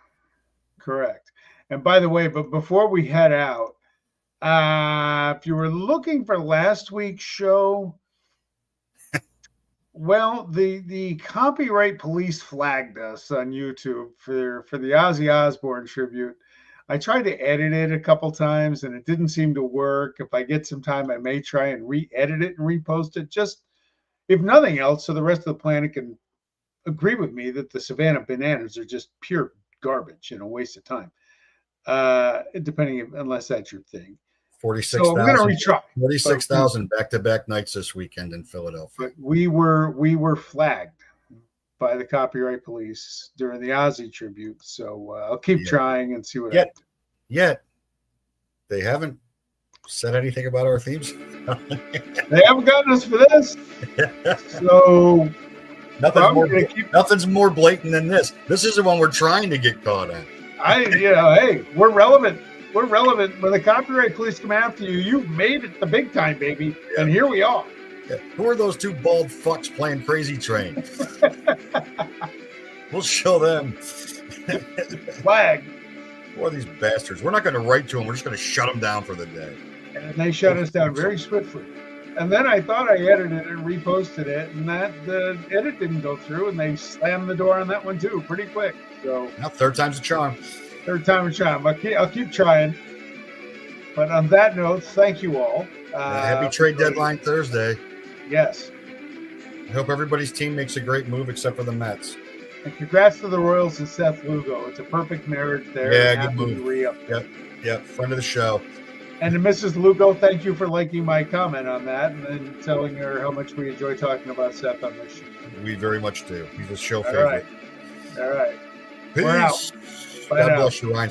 And by the way, but before we head out, if you were looking for last week's show, well, the copyright police flagged us on YouTube for the Ozzy Osbourne tribute. I tried to edit it a couple times and it didn't seem to work. If I get some time, I may try and re-edit it and repost it. Just, if nothing else, so the rest of the planet can agree with me that the Savannah Bananas are just pure garbage and a waste of time. Unless that's your thing. 46,000. So I'm going to retry. 46,000 back-to-back nights this weekend in Philadelphia. But we were flagged by the copyright police during the Ozzy tribute. So I'll keep trying and see what happens. Yet they haven't said anything about our themes. They haven't gotten us for this. So nothing's more blatant than this. This is the one we're trying to get caught on. Hey, we're relevant. We're relevant. When the copyright police come after you, you've made it the big time, baby. Yeah. And here we are. Yeah. Who are those two bald fucks playing Crazy Train? We'll show them. Flag. Who are these bastards? We're not going to write to them. We're just going to shut them down for the day. And they shut us down very swiftly. And then I thought I edited it and reposted it, and the edit didn't go through, and they slammed the door on that one too, pretty quick. So Now, third time's a charm. third time a charm. I'll keep trying. But on that note, thank you all. Happy trade deadline Thursday. Yes. I hope everybody's team makes a great move except for the Mets. And congrats to the Royals and Seth Lugo. It's a perfect marriage there. Yeah, good move. Yep, friend of the show. And to Mrs. Lugo, thank you for liking my comment on that and telling her how much we enjoy talking about Seth on this show. We very much do. He's a show favorite. All right. Peace. We're out. Bye God now. bless you, Ryan.